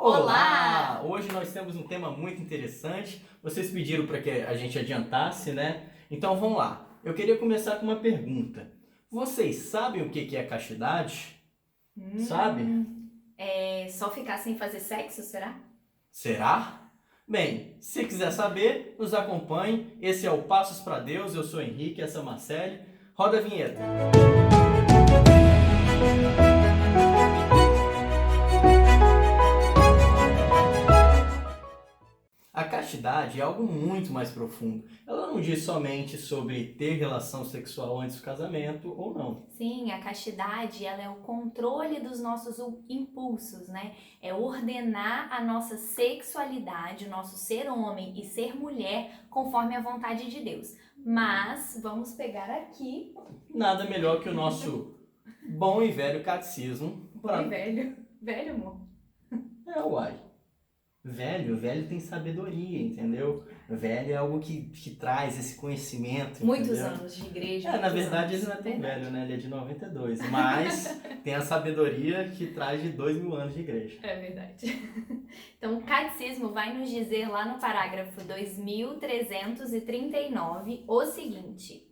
Olá! Hoje nós temos um tema muito interessante. Vocês pediram para que a gente adiantasse, né? Então vamos lá. Eu queria começar com uma pergunta. Vocês sabem o que é castidade? Sabe? É só ficar sem fazer sexo, será? Será? Bem, se quiser saber, nos acompanhe. Esse é o Passos para Deus. Eu sou Henrique, essa é a Marcele. Roda a vinheta. A castidade é algo muito mais profundo. Ela não diz somente sobre ter relação sexual antes do casamento ou não. Sim, a castidade, ela é o controle dos nossos impulsos, né? É ordenar a nossa sexualidade, o nosso ser homem e ser mulher conforme a vontade de Deus. Mas vamos pegar aqui. Nada melhor que o nosso bom e velho catecismo. Bom e velho. Velho, amor. Uai. Velho tem sabedoria, entendeu? Velho é algo que traz esse conhecimento, Muitos entendeu? anos de igreja. Na verdade ele não é tão velho, né? Ele é de 92, mas tem a sabedoria que traz de 2000 anos de igreja. É verdade. Então o catecismo vai nos dizer lá no parágrafo 2339 o seguinte: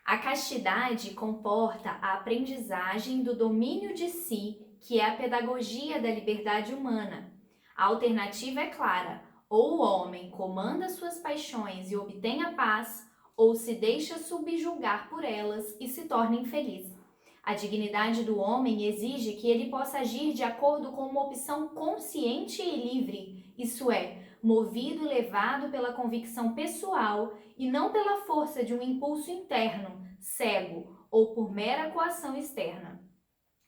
a castidade comporta a aprendizagem do domínio de si, que é a pedagogia da liberdade humana. A alternativa é clara: ou o homem comanda suas paixões e obtém a paz, ou se deixa subjugar por elas e se torna infeliz. A dignidade do homem exige que ele possa agir de acordo com uma opção consciente e livre, isso é, movido e levado pela convicção pessoal e não pela força de um impulso interno, cego ou por mera coação externa.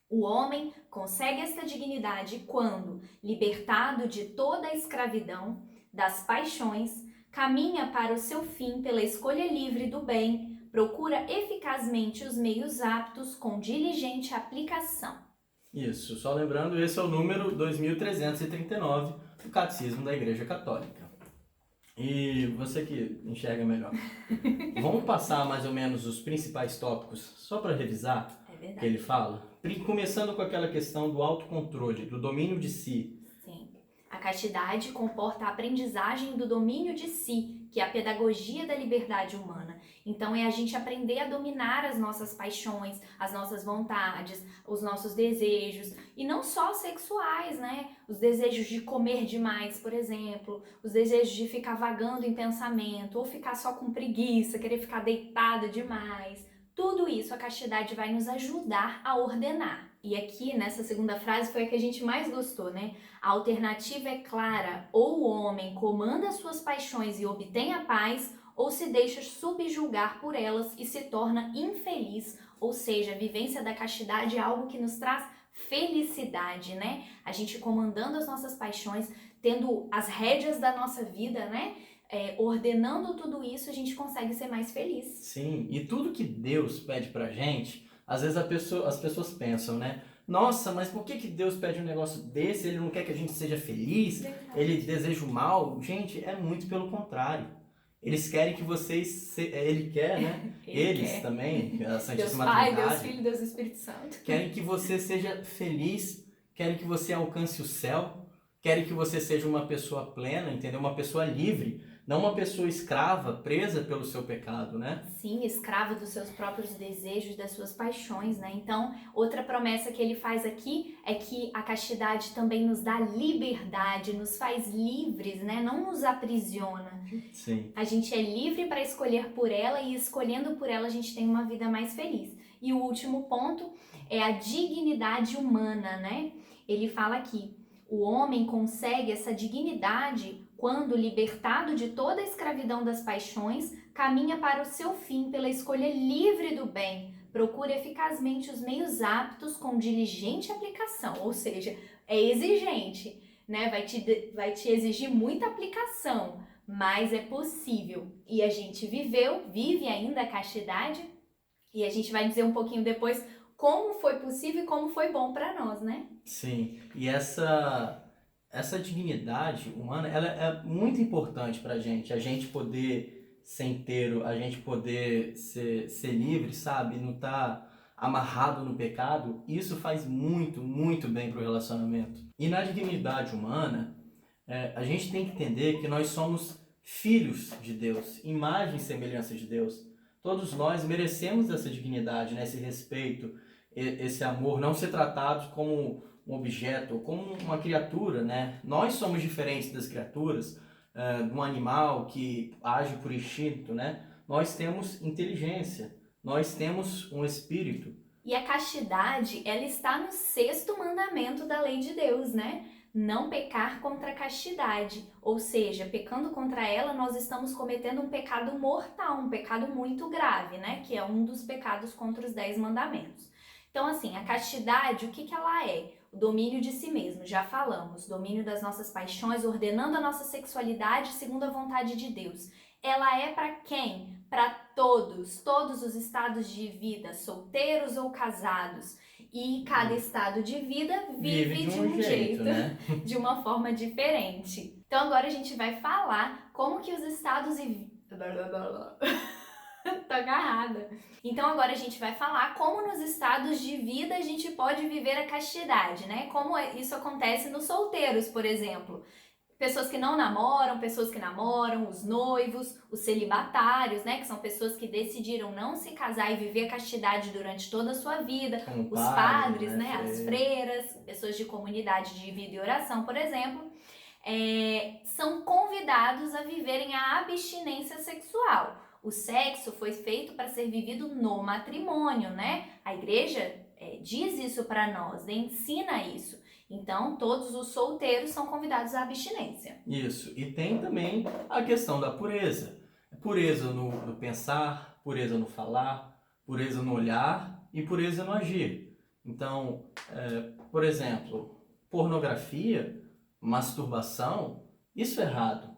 O homem consegue esta dignidade quando, libertado de toda a escravidão, das paixões, caminha para o seu fim pela escolha livre do bem, procura eficazmente os meios aptos com diligente aplicação. Isso, só lembrando, esse é o número 2339 do Catecismo da Igreja Católica. E você que enxerga melhor, vamos passar mais ou menos os principais tópicos, só para revisar o que ele fala? Começando com aquela questão do autocontrole, do domínio de si. Sim. A castidade comporta a aprendizagem do domínio de si, que é a pedagogia da liberdade humana. Então é a gente aprender a dominar as nossas paixões, as nossas vontades, os nossos desejos, e não só sexuais, né? Os desejos de comer demais, por exemplo, os desejos de ficar vagando em pensamento, ou ficar só com preguiça, querer ficar deitado demais. Tudo isso a castidade vai nos ajudar a ordenar. E aqui, nessa segunda frase, foi a que a gente mais gostou, né? A alternativa é clara: ou o homem comanda as suas paixões e obtém a paz, ou se deixa subjugar por elas e se torna infeliz. Ou seja, a vivência da castidade é algo que nos traz felicidade, né? A gente comandando as nossas paixões, tendo as rédeas da nossa vida, né? Ordenando tudo isso, a gente consegue ser mais feliz. Sim, e tudo que Deus pede pra gente, às vezes as pessoas pensam, né? Nossa, mas por que Deus pede um negócio desse? Ele não quer que a gente seja feliz? Ele deseja o mal? Gente, é muito pelo contrário. Eles querem que vocês... Ele quer, né? Eles quer. Também, a Santíssima Deus Pai, Trindade. Deus Filho, Deus Espírito Santo. Querem que você seja feliz, querem que você alcance o céu, querem que você seja uma pessoa plena, entendeu? Uma pessoa livre. Não uma pessoa escrava, presa pelo seu pecado, né? Sim, escrava dos seus próprios desejos, das suas paixões, né? Então, outra promessa que ele faz aqui é que a castidade também nos dá liberdade, nos faz livres, né? Não nos aprisiona. Sim. A gente é livre para escolher por ela e escolhendo por ela a gente tem uma vida mais feliz. E o último ponto é a dignidade humana, né? Ele fala aqui: o homem consegue essa dignidade quando, libertado de toda a escravidão das paixões, caminha para o seu fim pela escolha livre do bem, procura eficazmente os meios aptos com diligente aplicação, ou seja, é exigente, né? Vai te exigir muita aplicação, mas é possível. E a gente vive ainda a castidade, e a gente vai dizer um pouquinho depois como foi possível e como foi bom para nós, né? Sim, e essa dignidade humana, ela é muito importante pra gente, a gente poder ser inteiro, a gente poder ser livre, sabe? Não tá amarrado no pecado, isso faz muito, muito bem para o relacionamento. E na dignidade humana, a gente tem que entender que nós somos filhos de Deus, imagem e semelhança de Deus. Todos nós merecemos essa dignidade, né? Esse respeito, esse amor, não ser tratados como um objeto, como uma criatura, né? Nós somos diferentes das criaturas, de um animal que age por instinto, né? Nós temos inteligência, nós temos um espírito. E a castidade, ela está no 6º mandamento da lei de Deus, né? Não pecar contra a castidade. Ou seja, pecando contra ela, nós estamos cometendo um pecado mortal, um pecado muito grave, né? Que é um dos pecados contra os 10 mandamentos. Então, assim, a castidade, o que ela é? O domínio de si mesmo, já falamos. Domínio das nossas paixões, ordenando a nossa sexualidade segundo a vontade de Deus. Ela é para quem? Para todos os estados de vida, solteiros ou casados. E cada estado de vida vive de um jeito, né? De uma forma diferente. Então agora a gente vai falar como que os estados e... Tô agarrada. Então agora a gente vai falar como nos estados de vida a gente pode viver a castidade, né? Como isso acontece nos solteiros, por exemplo. Pessoas que não namoram, pessoas que namoram, os noivos, os celibatários, né? Que são pessoas que decidiram não se casar e viver a castidade durante toda a sua vida. Os padres, né? As freiras, pessoas de comunidade de vida e oração, por exemplo, são convidados a viverem a abstinência sexual. O sexo foi feito para ser vivido no matrimônio, né? A igreja diz isso para nós, né? Ensina isso. Então, todos os solteiros são convidados à abstinência. Isso. E tem também a questão da pureza. Pureza no pensar, pureza no falar, pureza no olhar e pureza no agir. Então, por exemplo, pornografia, masturbação, isso é errado.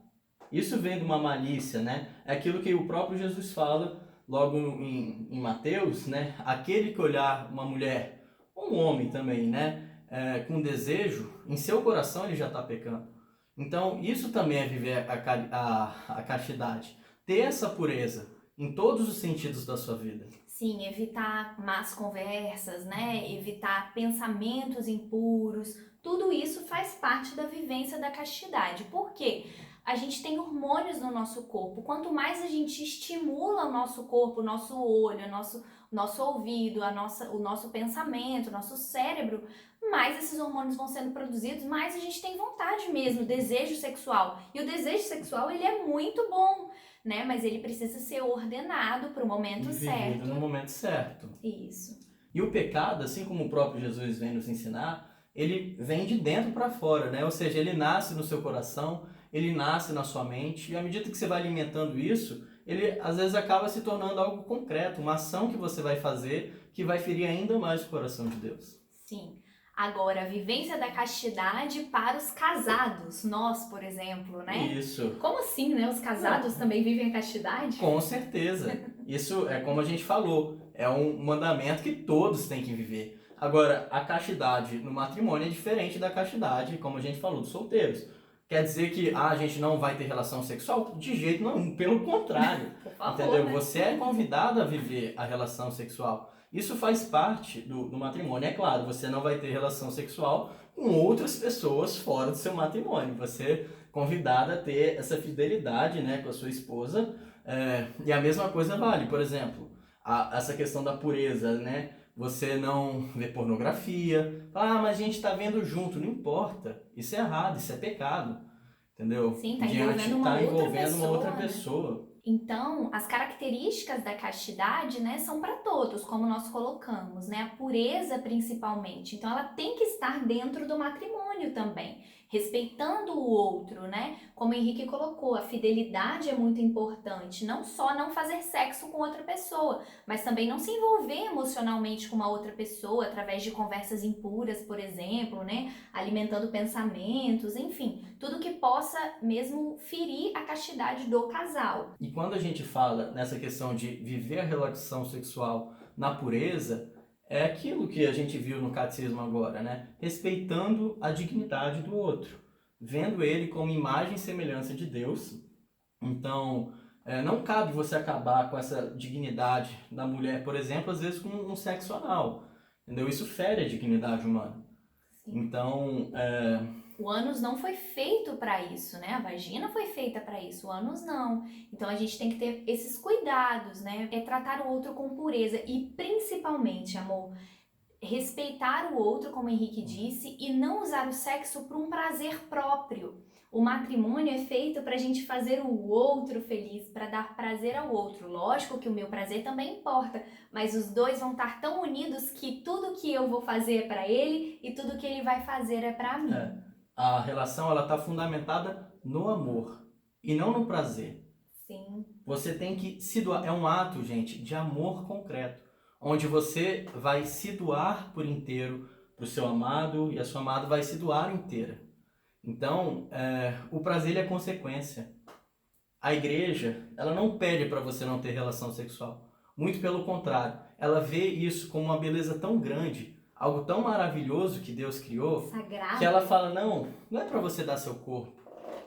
Isso vem de uma malícia, né? É aquilo que o próprio Jesus fala logo em Mateus, né? Aquele que olhar uma mulher, um homem também, né? Com desejo, em seu coração ele já está pecando. Então, isso também é viver a castidade. Ter essa pureza em todos os sentidos da sua vida. Sim, evitar más conversas, né? Evitar pensamentos impuros. Tudo isso faz parte da vivência da castidade. Por quê? A gente tem hormônios no nosso corpo. Quanto mais a gente estimula o nosso corpo, o nosso olho, o nosso ouvido, o nosso pensamento, o nosso cérebro, mais esses hormônios vão sendo produzidos, mais a gente tem vontade mesmo, desejo sexual. E o desejo sexual, ele é muito bom, né? Mas ele precisa ser ordenado para o momento certo. No momento certo. Isso. E o pecado, assim como o próprio Jesus vem nos ensinar, ele vem de dentro para fora, né? Ou seja, ele nasce no seu coração, ele nasce na sua mente, e à medida que você vai alimentando isso, ele às vezes acaba se tornando algo concreto, uma ação que você vai fazer que vai ferir ainda mais o coração de Deus. Sim. Agora, a vivência da castidade para os casados, nós, por exemplo, né? Isso. Como assim, né? Os casados também vivem a castidade? Com certeza. Isso é como a gente falou, é um mandamento que todos têm que viver. Agora, a castidade no matrimônio é diferente da castidade, como a gente falou, dos solteiros. Quer dizer que a gente não vai ter relação sexual? De jeito nenhum, pelo contrário. Por favor, entendeu? né? Você é convidado a viver a relação sexual. Isso faz parte do matrimônio. É claro, você não vai ter relação sexual com outras pessoas fora do seu matrimônio. Você é convidado a ter essa fidelidade, né, com a sua esposa. E a mesma coisa vale, por exemplo, essa questão da pureza, né? Você não vê pornografia. Mas a gente está vendo junto. Não importa. Isso é errado, isso é pecado. Entendeu? Sim, está envolvendo uma outra né? pessoa. Então, as características da castidade, né, são para todos, como nós colocamos, né? A pureza principalmente. Então, ela tem que estar dentro do matrimônio também, respeitando o outro, né? Como o Henrique colocou, a fidelidade é muito importante. Não só não fazer sexo com outra pessoa, mas também não se envolver emocionalmente com uma outra pessoa através de conversas impuras, por exemplo, né? Alimentando pensamentos, enfim, tudo que possa mesmo ferir a castidade do casal. E quando a gente fala nessa questão de viver a relação sexual na pureza, é aquilo que a gente viu no catecismo agora, né? Respeitando a dignidade do outro, vendo ele como imagem e semelhança de Deus. Então, Não cabe você acabar com essa dignidade da mulher, por exemplo, às vezes com um sexo anal, entendeu? Isso fere a dignidade humana. Sim. Então, o ânus não foi feito para isso, né? A vagina foi feita para isso, o ânus não. Então a gente tem que ter esses cuidados, né? É tratar o outro com pureza e principalmente, amor, respeitar o outro, como o Henrique disse, e não usar o sexo para um prazer próprio. O matrimônio é feito para a gente fazer o outro feliz, para dar prazer ao outro. Lógico que o meu prazer também importa, mas os dois vão estar tão unidos que tudo que eu vou fazer é para ele e tudo que ele vai fazer é para mim. A relação ela está fundamentada no amor e não no prazer. Sim. Você tem que se doar. É um ato, gente, de amor concreto, onde você vai se doar por inteiro para o seu amado e a sua amada vai se doar inteira. Então, o prazer é consequência. A igreja, ela não pede para você não ter relação sexual. Muito pelo contrário, ela vê isso como uma beleza tão grande, algo tão maravilhoso que Deus criou, sagrado, que ela fala, não é para você dar seu corpo.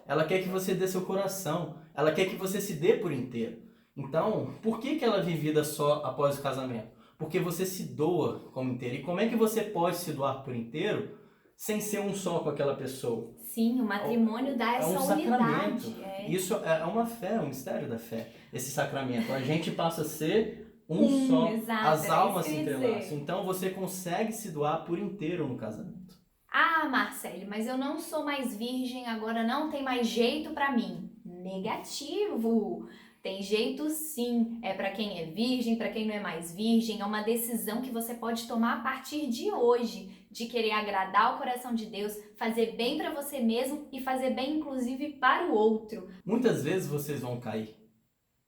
Ela quer que você dê seu coração. Ela quer que você se dê por inteiro. Então, por que ela vive vida só após o casamento? Porque você se doa como inteiro. E como é que você pode se doar por inteiro sem ser um só com aquela pessoa? Sim, o matrimônio dá essa sacramento. unidade. Isso é uma fé, um mistério da fé, esse sacramento. A gente passa a ser um só, exato, as almas se isso que eu ia entrelaçam. dizer. Então você consegue se doar por inteiro no casamento. Ah, Marcele, mas eu não sou mais virgem, agora não tem mais jeito pra mim. Negativo! Tem jeito sim, é pra quem é virgem, pra quem não é mais virgem, é uma decisão que você pode tomar a partir de hoje, de querer agradar o coração de Deus, fazer bem pra você mesmo e fazer bem inclusive para o outro. Muitas vezes vocês vão cair,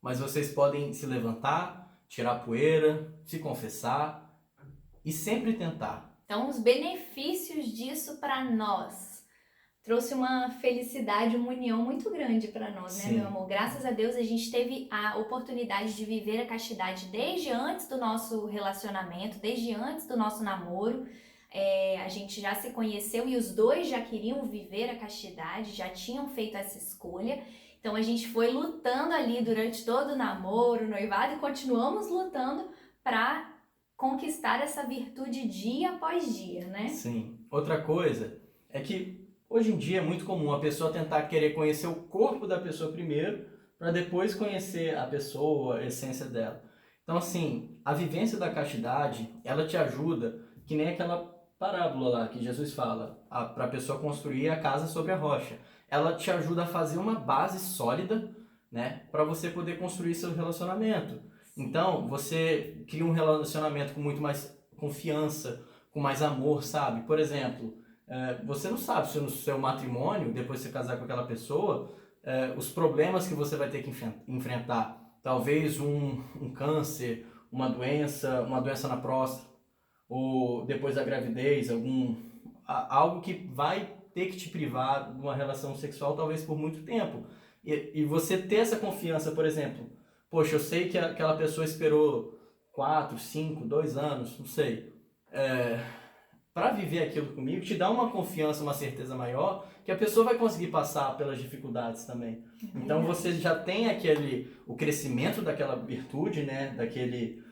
mas vocês podem se levantar, tirar poeira, se confessar e sempre tentar. Então, os benefícios disso para nós trouxe uma felicidade, uma união muito grande para nós, né, Sim. meu amor? Graças a Deus a gente teve a oportunidade de viver a castidade desde antes do nosso relacionamento, desde antes do nosso namoro. A gente já se conheceu e os dois já queriam viver a castidade, já tinham feito essa escolha. Então a gente foi lutando ali durante todo o namoro, noivado e continuamos lutando para conquistar essa virtude dia após dia, né? Sim. Outra coisa é que hoje em dia é muito comum a pessoa tentar querer conhecer o corpo da pessoa primeiro, para depois conhecer a pessoa, a essência dela. Então, assim, a vivência da castidade, ela te ajuda, que nem aquela parábola lá que Jesus fala, para a pessoa construir a casa sobre a rocha. Ela te ajuda a fazer uma base sólida, né, para você poder construir seu relacionamento. Então, você cria um relacionamento com muito mais confiança, com mais amor, sabe? Por exemplo, você não sabe se no seu matrimônio, depois de você casar com aquela pessoa, os problemas que você vai ter que enfrentar. Talvez um câncer, uma doença na próstata, ou depois da gravidez, algo que vai ter que te privar de uma relação sexual talvez por muito tempo. E você ter essa confiança, por exemplo, poxa, eu sei que aquela pessoa esperou 4, 5, 2 anos, não sei, para viver aquilo comigo, te dá uma confiança, uma certeza maior, que a pessoa vai conseguir passar pelas dificuldades também. Então você já tem o crescimento daquela virtude, né, daquele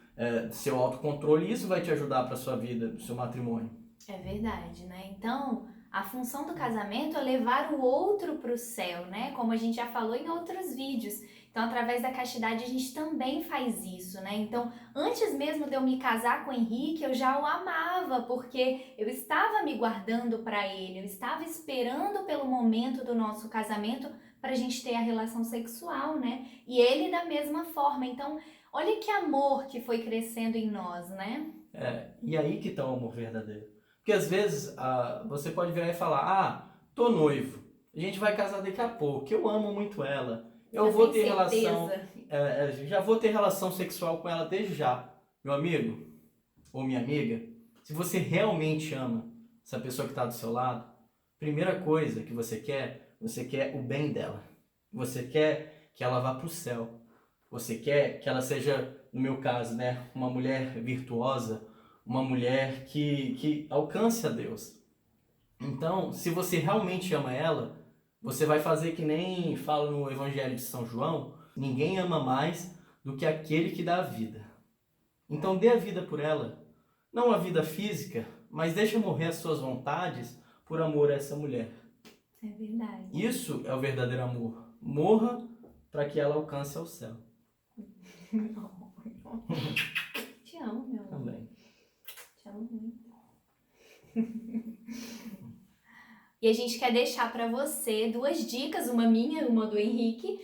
seu autocontrole, e isso vai te ajudar para sua vida, para o seu matrimônio. É verdade, né? Então, a função do casamento é levar o outro para o céu, né? Como a gente já falou em outros vídeos. Então, através da castidade, a gente também faz isso, né? Então, antes mesmo de eu me casar com o Henrique, eu já o amava, porque eu estava me guardando para ele, eu estava esperando pelo momento do nosso casamento para a gente ter a relação sexual, né? E ele da mesma forma. Então, olha que amor que foi crescendo em nós, né? E aí que está o amor verdadeiro. Porque às vezes você pode virar e falar, tô noivo, a gente vai casar daqui a pouco, eu amo muito ela. Eu vou ter relação, já vou ter relação sexual com ela desde já. Meu amigo ou minha amiga, se você realmente ama essa pessoa que está do seu lado, primeira coisa que você quer o bem dela. Você quer que ela vá para o céu. Você quer que ela seja, no meu caso, né, uma mulher virtuosa, uma mulher que alcance a Deus. Então, se você realmente ama ela, você vai fazer que nem fala no Evangelho de São João, ninguém ama mais do que aquele que dá a vida. Então dê a vida por ela, não a vida física, mas deixa morrer as suas vontades por amor a essa mulher. É verdade. Isso é o verdadeiro amor. Morra para que ela alcance ao céu. Te amo, meu amor. Também. Te amo muito. E a gente quer deixar para você 2 dicas, uma minha e uma do Henrique,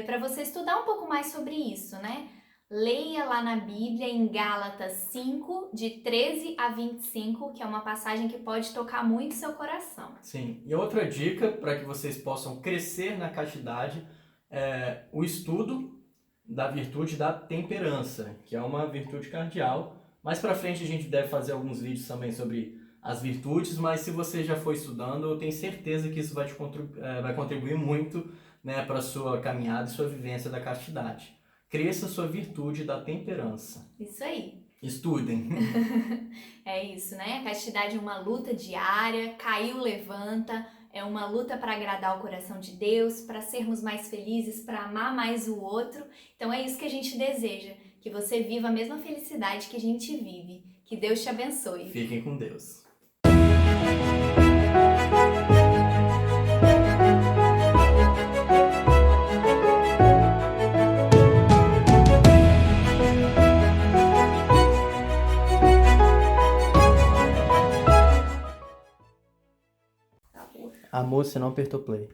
para você estudar um pouco mais sobre isso, né? Leia lá na Bíblia, em Gálatas 5, de 13 a 25, que é uma passagem que pode tocar muito seu coração. Sim. E outra dica para que vocês possam crescer na castidade é o estudo da virtude da temperança, que é uma virtude cardeal. Mais para frente a gente deve fazer alguns vídeos também sobre as virtudes, mas se você já foi estudando, eu tenho certeza que isso vai contribuir muito, né, para a sua caminhada e sua vivência da castidade. Cresça a sua virtude da temperança. Isso aí. Estudem. É isso, né? A castidade é uma luta diária, caiu, levanta, é uma luta para agradar o coração de Deus, para sermos mais felizes, para amar mais o outro. Então é isso que a gente deseja, que você viva a mesma felicidade que a gente vive. Que Deus te abençoe. Fiquem com Deus. Amor, você não apertou play.